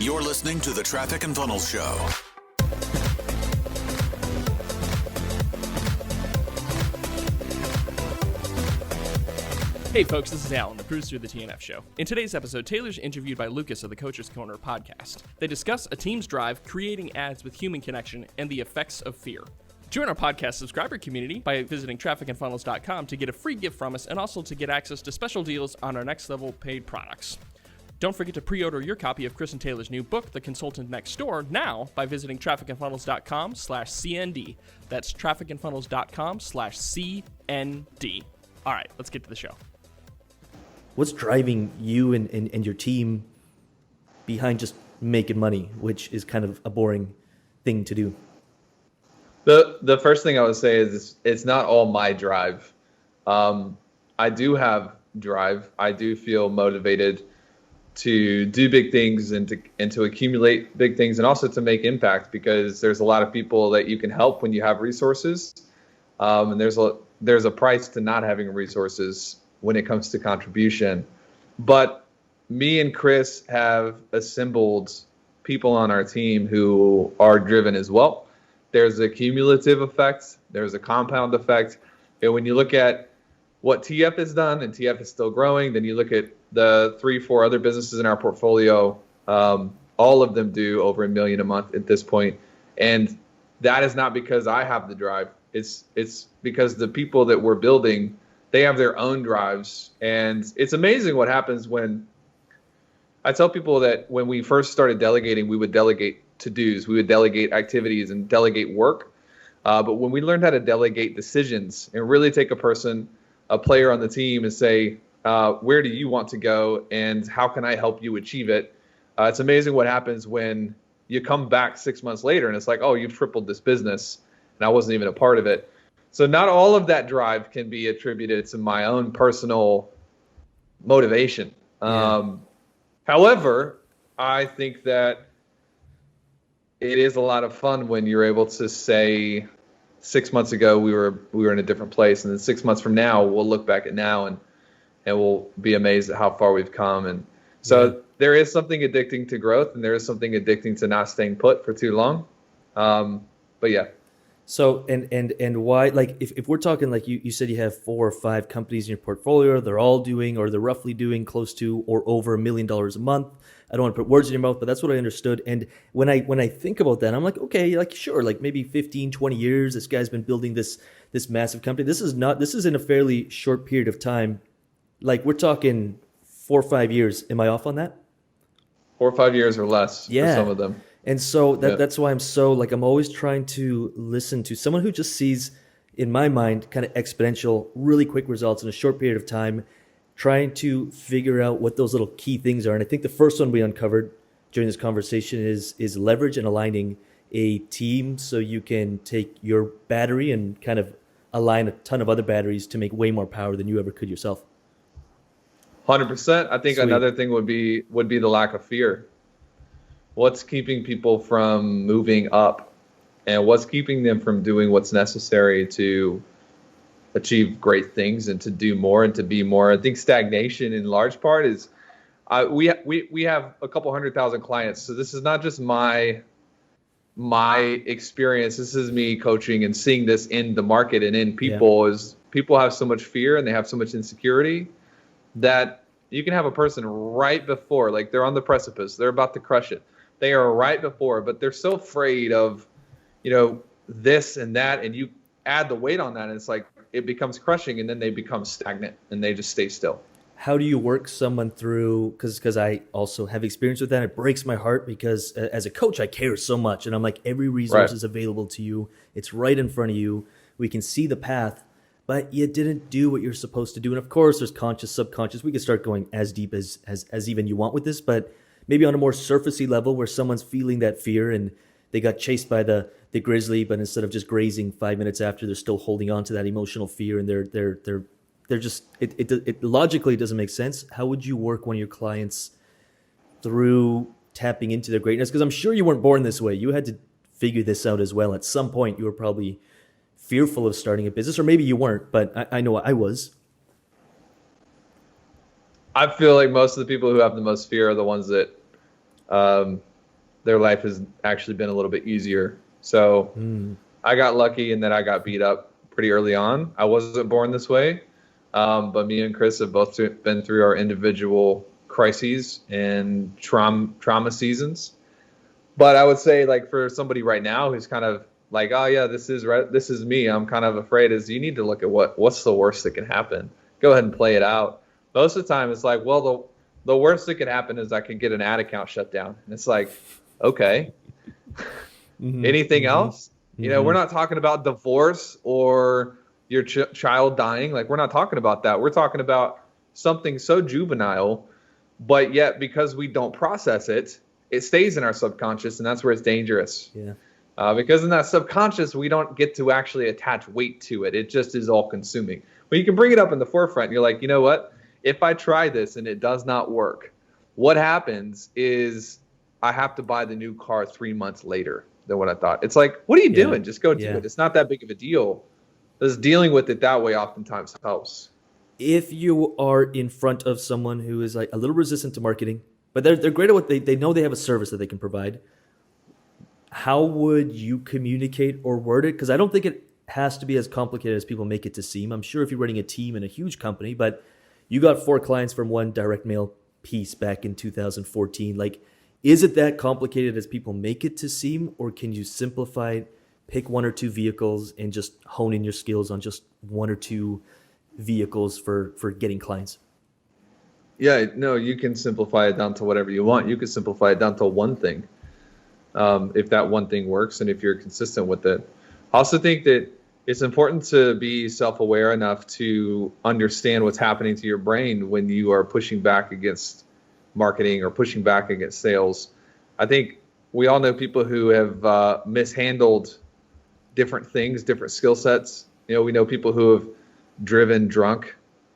You're listening to the Traffic and Funnels Show. Hey folks, this is Alan, the producer of the TNF Show. In today's episode, Taylor's interviewed by Lucas of the Coach's Corner podcast. They discuss a team's drive, creating ads with human connection, and the effects of fear. Join our podcast subscriber community by visiting trafficandfunnels.com to get a free gift from us and also to get access to special deals on our next level paid products. Don't forget to pre-order your copy of Chris and Taylor's new book, The Consultant Next Door, now by visiting trafficandfunnels.com/CND. That's trafficandfunnels.com/CND. All right, let's get to the show. What's driving you and your team behind just making money, which is kind of a boring thing to do? The first thing I would say is it's not all my drive. I do have drive. I do feel motivated to do big things and to accumulate big things, and also to make impact, because there's a lot of people that you can help when you have resources. And there's a price to not having resources when it comes to contribution. But me and Chris have assembled people on our team who are driven as well. There's a cumulative effect. There's a compound effect. And when you look at what TF has done, and TF is still growing, then you look at the 3-4 other businesses in our portfolio, all of them do over $1 million a month at this point. And that is not because I have the drive. It's because the people that we're building, they have their own drives. And it's amazing what happens when I tell people that when we first started delegating, we would delegate to-dos, we would delegate activities and delegate work. But when we learned how to delegate decisions and really take a player on the team, and say, where do you want to go and how can I help you achieve it? It's amazing what happens when you come back 6 months later and it's like, oh, you've tripled this business and I wasn't even a part of it. So not all of that drive can be attributed to my own personal motivation. Yeah. However, I think that it is a lot of fun when you're able to say, 6 months ago we were in a different place, and then 6 months from now we'll look back at now and we'll be amazed at how far we've come. And so there is something addicting to growth, and there is something addicting to not staying put for too long. But yeah. So and why, like if we're talking, like you said, you have 4 or 5 companies in your portfolio, they're all doing, or they're roughly doing close to or over $1 million a month. I don't want to put words in your mouth, but that's what I understood. And when I think about that, I'm like, okay, like sure, like maybe 15, 20 years, this guy's been building this massive company. This is in a fairly short period of time. Like we're talking 4 or 5 years. Am I off on that? 4 or 5 years or less for some of them. And so that's why I'm so, like, I'm always trying to listen to someone who just sees, in my mind, kind of exponential, really quick results in a short period of time, trying to figure out what those little key things are. And I think the first one we uncovered during this conversation is leverage and aligning a team so you can take your battery and kind of align a ton of other batteries to make way more power than you ever could yourself. 100%. I think another thing would be the lack of fear. What's keeping people from moving up, and what's keeping them from doing what's necessary to achieve great things and to do more and to be more? I think stagnation in large part is we have a couple 100,000 clients. So this is not just my experience. This is me coaching and seeing this in the market and in people. Is people have so much fear and they have so much insecurity that you can have a person right before, like they're on the precipice, they're about to crush it. They are right before, but they're so afraid of, this and that, and you add the weight on that, and it's like it becomes crushing, and then they become stagnant and they just stay still. How do you work someone through, because I also have experience with that. It breaks my heart because as a coach, I care so much, and I'm like, every resource is available to you. It's right in front of you. We can see the path, but you didn't do what you're supposed to do. And of course, there's conscious, subconscious. We could start going as deep as even you want with this, but maybe on a more surfacey level where someone's feeling that fear and they got chased by the grizzly, but instead of just grazing 5 minutes after, they're still holding on to that emotional fear, and they're just it logically doesn't make sense. How would you work one of your clients through tapping into their greatness? Because I'm sure you weren't born this way. You had to figure this out as well. At some point, you were probably fearful of starting a business, or maybe you weren't, but I know I was. I feel like most of the people who have the most fear are the ones that their life has actually been a little bit easier. So I got lucky in that I got beat up pretty early on. I wasn't born this way, but me and Chris have both been through our individual crises and trauma seasons. But I would say, like, for somebody right now who's kind of like, oh yeah, this is me, I'm kind of afraid, is you need to look at what's the worst that can happen. Go ahead and play it out. Most of the time it's like, well, the worst that could happen is I could get an ad account shut down. And it's like, okay. Anything else? You know, we're not talking about divorce or your child dying. Like, we're not talking about that. We're talking about something so juvenile, but yet because we don't process it, it stays in our subconscious, and that's where it's dangerous. Yeah. Because in that subconscious, we don't get to actually attach weight to it. It just is all consuming. But you can bring it up in the forefront. You're like, you know what? If I try this and it does not work, what happens is I have to buy the new car 3 months later than what I thought. It's like, what are you doing? Just go do it. It's not that big of a deal. Just dealing with it that way oftentimes helps. If you are in front of someone who is like a little resistant to marketing, but they're great at what they know they have a service that they can provide, how would you communicate or word it? Because I don't think it has to be as complicated as people make it to seem. I'm sure if you're running a team in a huge company, but you got 4 clients from one direct mail piece back in 2014. Like, is it that complicated as people make it to seem, or can you simplify it, pick 1 or 2 vehicles and just hone in your skills on just 1 or 2 vehicles for getting clients? Yeah, no, you can simplify it down to whatever you want. You can simplify it down to one thing, if that one thing works and if you're consistent with it. I also think that it's important to be self-aware enough to understand what's happening to your brain when you are pushing back against marketing or pushing back against sales. I think we all know people who have mishandled different things, different skill sets. You know, we know people who have driven drunk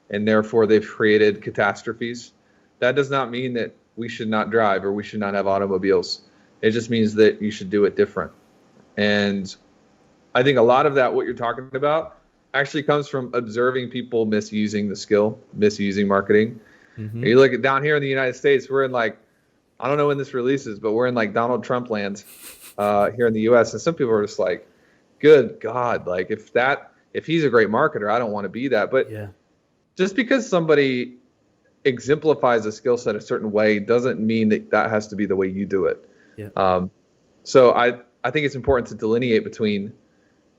and therefore they've created catastrophes. That does not mean that we should not drive or we should not have automobiles. It just means that you should do it different. And I think a lot of that, what you're talking about, actually comes from observing people misusing the skill, misusing marketing. You look at down here in the United States, we're in like, I don't know when this releases, but we're in like Donald Trump land here in the US. And some people are just like, good God, like if he's a great marketer, I don't want to be that. But just because somebody exemplifies a skill set a certain way doesn't mean that has to be the way you do it. So I think it's important to delineate between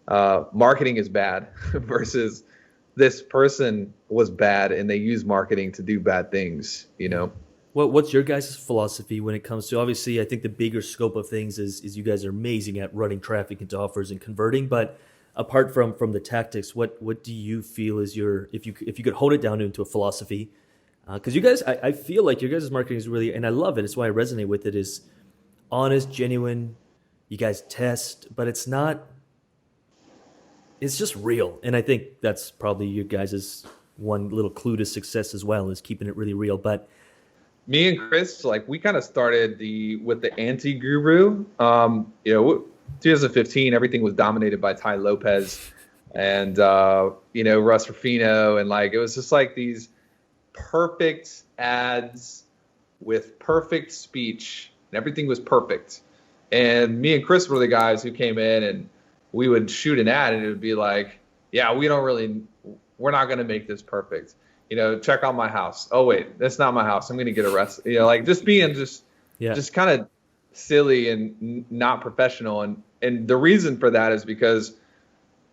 marketing is bad versus this person was bad and they use marketing to do bad things, you know? What's your guys' philosophy when it comes to, obviously, I think the bigger scope of things is you guys are amazing at running traffic into offers and converting, but apart from the tactics, what do you feel is your, if you could hold it down into a philosophy? Because you guys, I feel like your guys' marketing is really, and I love it, it's why I resonate with it, is honest, genuine. You guys test, but it's just real. And I think that's probably your guys' one little clue to success as well, is keeping it really real. But me and Chris, like, we kind of started with the anti-guru. 2015, everything was dominated by Ty Lopez and Russ Ruffino, and like it was just like these perfect ads with perfect speech, and everything was perfect. And me and Chris were the guys who came in and we would shoot an ad and it would be like, yeah, we're not going to make this perfect. Check out my house. Oh, wait, that's not my house. I'm going to get arrested. Like just being just kind of silly and not professional. And the reason for that is because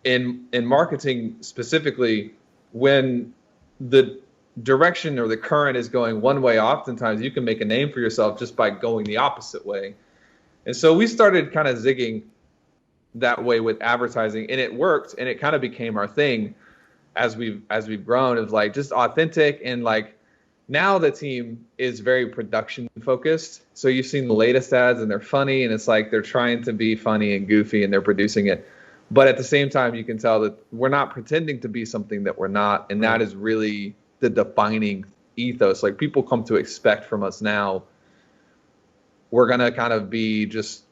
in marketing specifically, when the direction or the current is going one way, oftentimes you can make a name for yourself just by going the opposite way. And so we started kind of zigging that way with advertising, and it worked, and it kind of became our thing as we've grown, of like just authentic. And like now the team is very production focused. So you've seen the latest ads and they're funny, and it's like they're trying to be funny and goofy and they're producing it. But at the same time, you can tell that we're not pretending to be something that we're not. And that is really the defining ethos. Like people come to expect from us now, we're going to kind of be just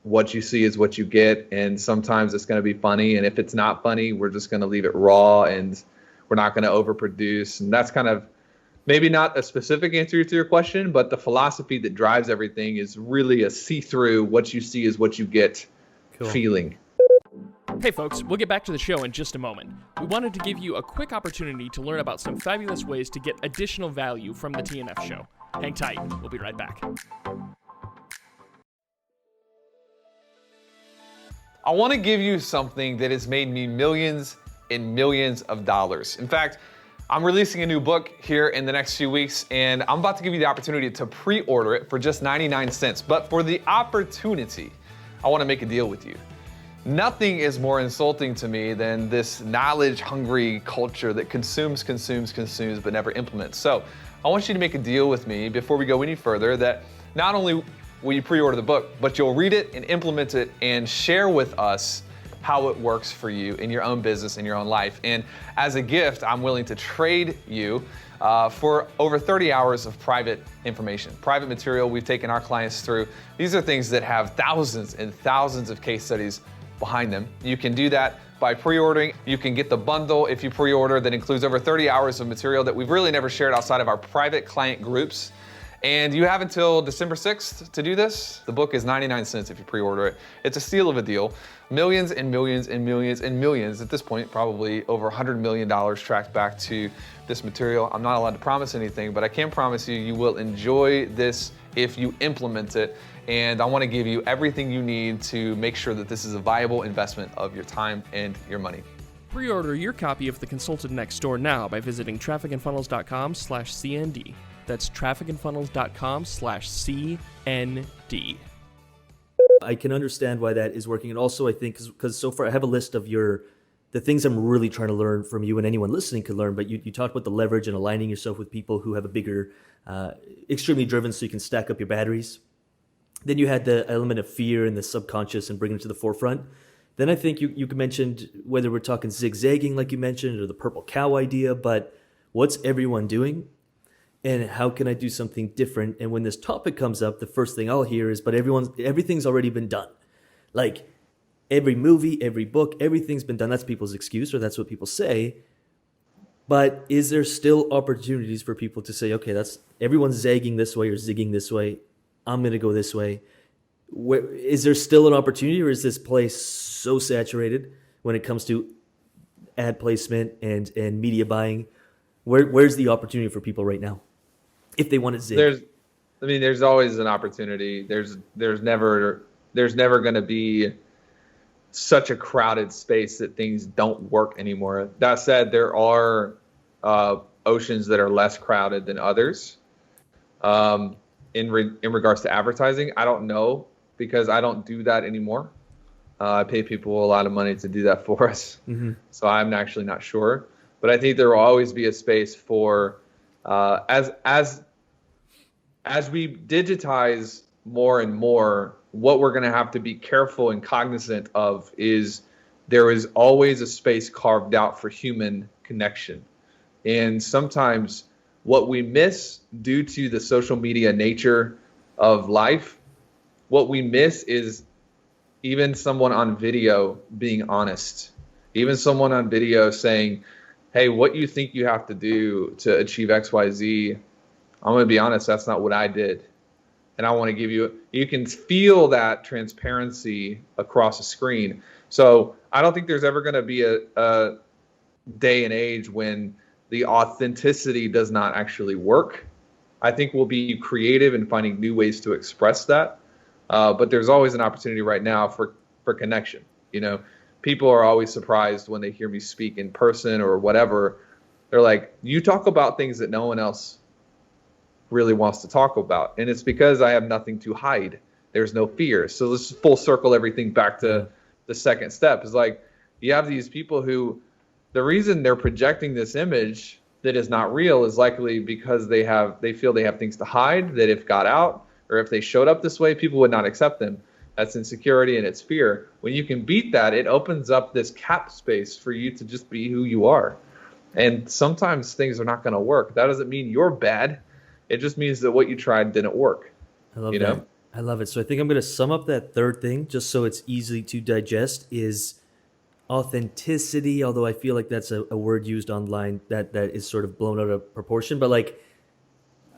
what you see is what you get. And sometimes it's going to be funny. And if it's not funny, we're just going to leave it raw and we're not going to overproduce. And that's kind of maybe not a specific answer to your question, but the philosophy that drives everything is really a see-through, what you see is what you get feeling. Hey folks, we'll get back to the show in just a moment. We wanted to give you a quick opportunity to learn about some fabulous ways to get additional value from the TNF show. Hang tight, we'll be right back. I want to give you something that has made me millions and millions of dollars. In fact, I'm releasing a new book here in the next few weeks, and I'm about to give you the opportunity to pre-order it for just 99 cents. But for the opportunity, I want to make a deal with you. Nothing is more insulting to me than this knowledge-hungry culture that consumes, but never implements. So I want you to make a deal with me before we go any further that not only will you pre-order the book, but you'll read it and implement it and share with us how it works for you in your own business, in your own life. And as a gift, I'm willing to trade you for over 30 hours of private information, private material we've taken our clients through. These are things that have thousands and thousands of case studies behind them. You can do that by pre-ordering. You can get the bundle if you pre-order that includes over 30 hours of material that we've really never shared outside of our private client groups. And you have until December 6th to do this. The book is 99 cents if you pre-order it. It's a steal of a deal. Millions and millions and millions and millions, at this point, probably over $100 million tracked back to this material. I'm not allowed to promise anything, but I can promise you, you will enjoy this if you implement it. And I want to give you everything you need to make sure that this is a viable investment of your time and your money. Pre-order your copy of The Consultant Next Door now by visiting trafficandfunnels.com/CND. That's trafficandfunnels.com/CND. I can understand why that is working. And also I think, because so far I have a list of the things I'm really trying to learn from you, and anyone listening could learn, but you talked about the leverage and aligning yourself with people who have a bigger, extremely driven so you can stack up your batteries. Then you had the element of fear and the subconscious and bringing it to the forefront. Then I think you mentioned, whether we're talking zigzagging like you mentioned or the purple cow idea, but what's everyone doing? And how can I do something different? And when this topic comes up, the first thing I'll hear is, but everything's already been done. Like every movie, every book, everything's been done. That's people's excuse, or that's what people say. But is there still opportunities for people to say, okay, everyone's zagging this way or zigging this way. I'm going to go this way. Is there still an opportunity, or is this place so saturated when it comes to ad placement and media buying? Where's the opportunity for people right now, if they want to zig? There's always an opportunity. There's never going to be such a crowded space that things don't work anymore. That said, there are oceans that are less crowded than others. In regards to advertising, I don't know, because I don't do that anymore. I pay people a lot of money to do that for us. Mm-hmm. So I'm actually not sure. But I think there will always be a space for, as we digitize more and more, what we're going to have to be careful and cognizant of is there is always a space carved out for human connection. And sometimes what we miss due to the social media nature of life, what we miss is even someone on video being honest, even someone on video saying, hey, what you think you have to do to achieve XYZ, I'm going to be honest, that's not what I did. And I want to give you can feel that transparency across a screen. So I don't think there's ever going to be a day and age when the authenticity does not actually work. I think we'll be creative in finding new ways to express that. But there's always an opportunity right now for connection. People are always surprised when they hear me speak in person or whatever. They're like, you talk about things that no one else really wants to talk about. And it's because I have nothing to hide. There's no fear. So let's full circle everything back to the second step. Is like, you have these people who, the reason they're projecting this image that is not real is likely because they feel they have things to hide, that if got out or if they showed up this way, people would not accept them. That's insecurity and it's fear. When you can beat that, it opens up this cap space for you to just be who you are. And sometimes things are not going to work. That doesn't mean you're bad. It just means that what you tried didn't work. I love that. I love it. So I think I'm going to sum up that third thing, just so it's easy to digest, is authenticity, although I feel like that's a word used online that is sort of blown out of proportion. But like,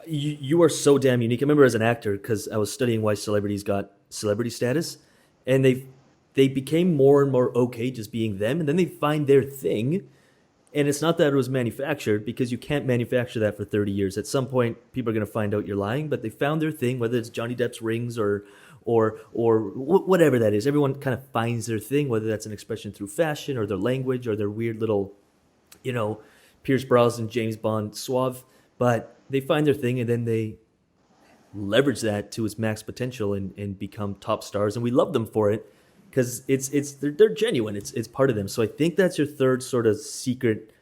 You are so damn unique. I remember as an actor, because I was studying why celebrities got celebrity status, and they became more and more okay just being them, and then they find their thing. And it's not that it was manufactured, because you can't manufacture that for 30 years. At some point, people are going to find out you're lying, but they found their thing, whether it's Johnny Depp's rings or whatever that is. Everyone kind of finds their thing, whether that's an expression through fashion or their language or their weird little, Pierce Brosnan, James Bond suave. But they find their thing, and then they leverage that to its max potential and become top stars. And we love them for it, because they're genuine. It's part of them. So I think that's your third sort of secret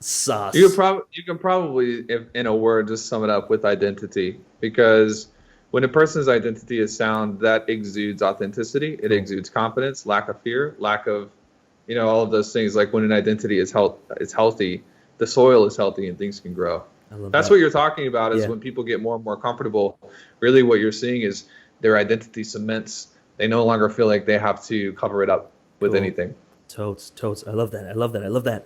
sauce. You can probably, if, in a word, just sum it up with identity. Because when a person's identity is sound, that exudes authenticity. It exudes confidence, lack of fear, lack of, all of those things. Like when an identity is healthy, the soil is healthy and things can grow. That's what you're talking about, is when people get more and more comfortable. Really what you're seeing is their identity cements. They no longer feel like they have to cover it up with anything. Totes. I love that.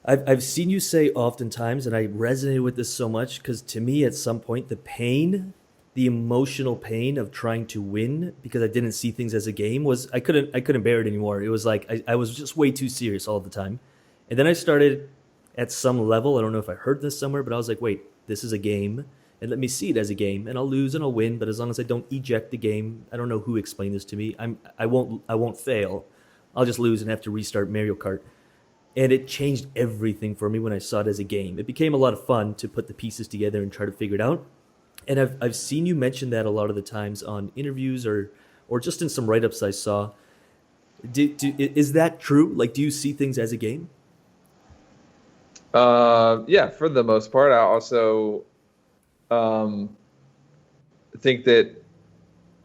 I've seen you say oftentimes, and I resonated with this so much, because to me at some point the emotional pain of trying to win, because I didn't see things as a game, was I couldn't bear it anymore. It was like I was just way too serious all the time. And then I started at some level, I don't know if I heard this somewhere, but I was like, wait, this is a game, and let me see it as a game, and I'll lose and I'll win, but as long as I don't eject the game, I don't know who explained this to me, I won't fail. I'll just lose and have to restart Mario Kart. And it changed everything for me when I saw it as a game. It became a lot of fun to put the pieces together and try to figure it out. And I've seen you mention that a lot of the times on interviews or just in some write-ups I saw. Is that true? Like, do you see things as a game? Yeah, for the most part. I also think that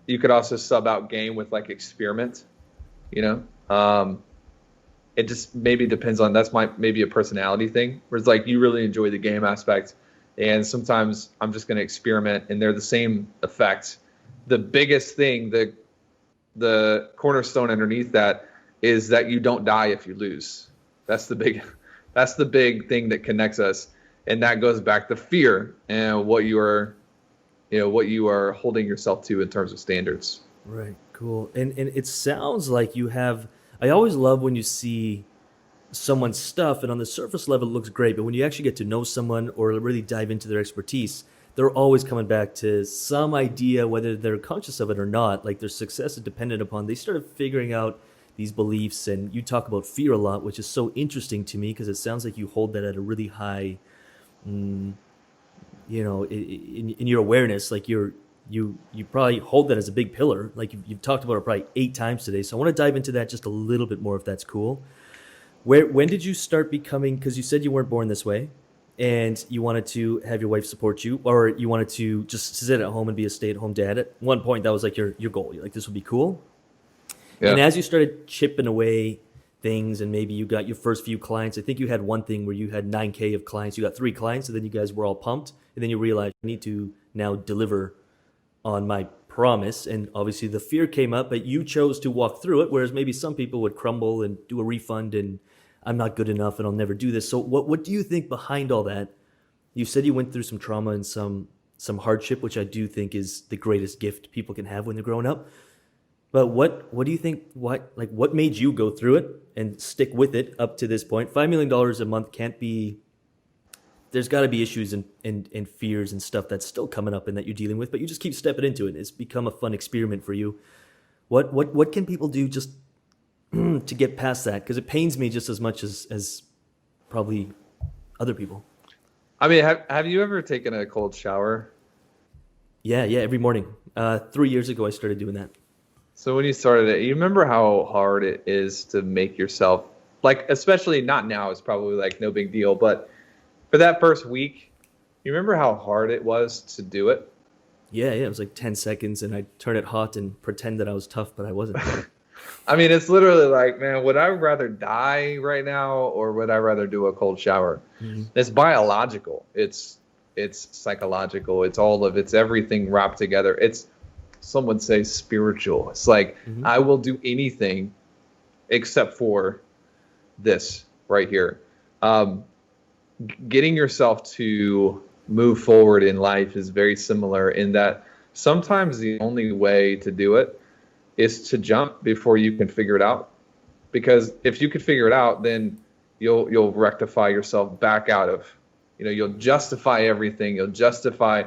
you could also sub out game with like experiment. It just maybe depends on, that's maybe a personality thing, where it's like you really enjoy the game aspect, and sometimes I'm just going to experiment, and they're the same effect. The biggest thing, the cornerstone underneath that, is that you don't die if you lose. That's the big thing that connects us, and that goes back to fear and what you are holding yourself to in terms of standards. Right. Cool. And it sounds like you have. I always love when you see someone's stuff, and on the surface level it looks great, but when you actually get to know someone or really dive into their expertise, they're always coming back to some idea, whether they're conscious of it or not. Like their success is dependent upon, they started figuring out these beliefs. And you talk about fear a lot, which is so interesting to me, because it sounds like you hold that at a really high, in your awareness. Like you probably hold that as a big pillar. Like you've talked about it probably 8 times today. So I want to dive into that just a little bit more, if that's cool. When did you start becoming, because you said you weren't born this way, and you wanted to have your wife support you, or you wanted to just sit at home and be a stay-at-home dad. At one point, that was like your goal. You're like, this would be cool. Yeah. And as you started chipping away things, and maybe you got your first few clients, I think you had one thing where you had 9K of clients. You got 3 clients, and then you guys were all pumped. And then you realized, I need to now deliver on my promise. And obviously the fear came up, but you chose to walk through it, whereas maybe some people would crumble and do a refund, and I'm not good enough and I'll never do this. So what do you think behind all that? You said you went through some trauma and some hardship, which I do think is the greatest gift people can have when they're growing up. But what do you think, what made you go through it and stick with it up to this point? $5 million a month can't be, there's got to be issues and fears and stuff that's still coming up and that you're dealing with, but you just keep stepping into it. It's become a fun experiment for you. What can people do just to get past that? Because it pains me just as much as probably other people. I mean, have you ever taken a cold shower? Yeah, every morning. 3 years ago, I started doing that. So when you started it, you remember how hard it is to make yourself, like, especially not now, it's probably like no big deal, but for that first week, you remember how hard it was to do it? Yeah, it was like 10 seconds, and I'd turn it hot and pretend that I was tough, but I wasn't. I mean, it's literally like, man, would I rather die right now, or would I rather do a cold shower? Mm-hmm. It's biological. It's psychological. It's everything wrapped together. It's, some would say, spiritual. It's like, mm-hmm. I will do anything except for this right here. Getting yourself to move forward in life is very similar in that sometimes the only way to do it is to jump before you can figure it out. Because if you could figure it out, then you'll rectify yourself back out of, you'll justify everything. You'll justify,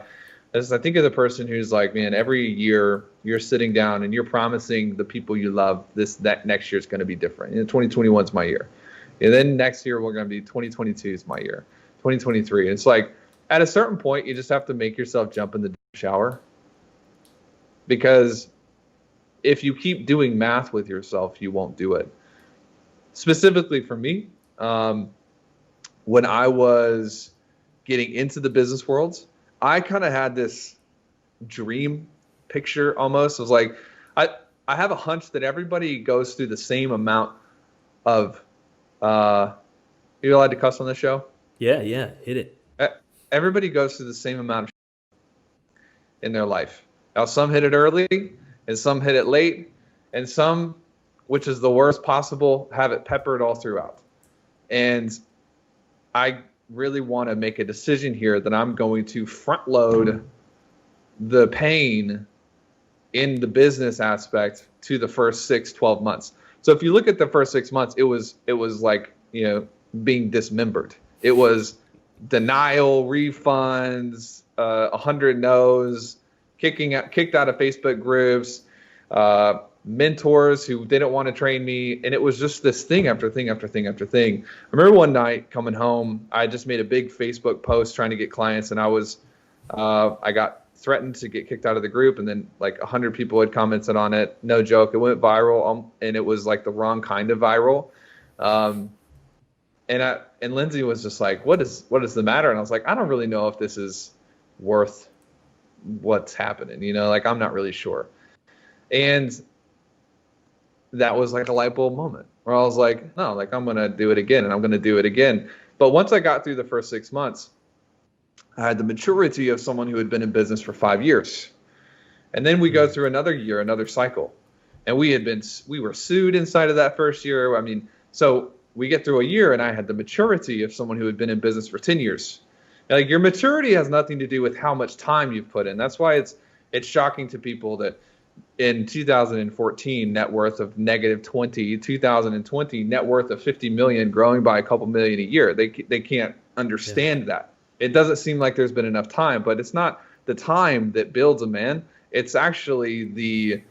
as I think of the person who's like, man, every year you're sitting down and you're promising the people you love that next year is going to be different. 2021 is my year. And then next year we're going to be 2022 is my year. 2023. And it's like, at a certain point, you just have to make yourself jump in the shower. Because if you keep doing math with yourself, you won't do it. Specifically for me, when I was getting into the business world, I kind of had this dream picture almost. It was like, I have a hunch that everybody goes through the same amount of, are you allowed to cuss on this show? Yeah, hit it. Everybody goes through the same amount of in their life. Now, some hit it early, and some hit it late, and some, which is the worst possible, have it peppered all throughout. And I really want to make a decision here that I'm going to front load the pain in the business aspect to the first 6-12 months. So if you look at the first 6 months, it was like, being dismembered. It was denial, refunds, 100 no's, kicked out of Facebook groups, mentors who didn't want to train me. And it was just this thing after thing after thing after thing. I remember one night coming home, I just made a big Facebook post trying to get clients, and I got threatened to get kicked out of the group, and then like 100 people had commented on it. No joke. It went viral, and it was like the wrong kind of viral. And Lindsay was just like, what is the matter? And I was like, I don't really know if this is worth what's happening. Like, I'm not really sure. And that was like a light bulb moment where I was like, no, like, I'm going to do it again, and I'm going to do it again. But once I got through the first 6 months, I had the maturity of someone who had been in business for 5 years. And then we go through another year, another cycle. And we were sued inside of that first year. So we get through a year, and I had the maturity of someone who had been in business for 10 years. Like, your maturity has nothing to do with how much time you've put in. That's why it's shocking to people that in 2014, net worth of -20, 2020, net worth of 50 million, growing by a couple million a year. They can't understand that. It doesn't seem like there's been enough time, but it's not the time that builds a man. It's actually the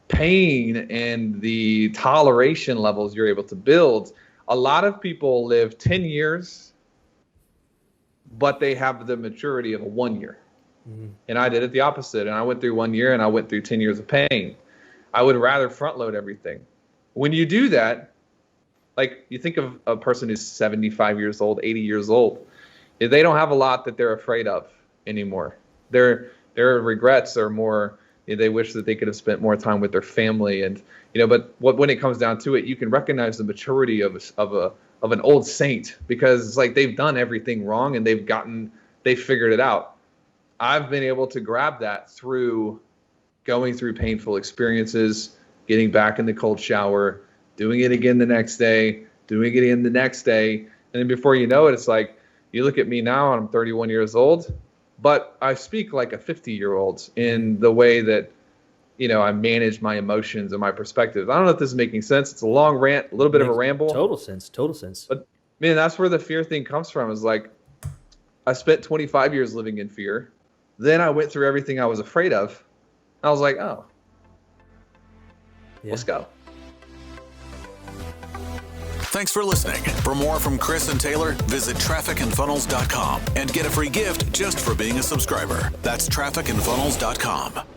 pain and the toleration levels you're able to build. A lot of people live 10 years, but they have the maturity of a 1 year. Mm-hmm. And I did it the opposite. And I went through 1 year, and I went through 10 years of pain. I would rather front load everything. When you do that, like, you think of a person who's 75 years old, 80 years old, they don't have a lot that they're afraid of anymore. Their regrets are more, they wish that they could have spent more time with their family. And, but when it comes down to it, you can recognize the maturity of an old saint, because it's like they've done everything wrong and they've figured it out. I've been able to grab that through going through painful experiences, getting back in the cold shower, doing it again the next day, doing it again the next day. And then before you know it, it's like, you look at me now, and I'm 31 years old, but I speak like a 50-year-old in the way that, I manage my emotions and my perspectives. I don't know if this is making sense. It's a long rant, a little bit of a ramble. Total sense. But, man, that's where the fear thing comes from, is like, I spent 25 years living in fear. Then I went through everything I was afraid of. I was like, oh, let's go. Thanks for listening. For more from Chris and Taylor, visit trafficandfunnels.com and get a free gift just for being a subscriber. That's trafficandfunnels.com.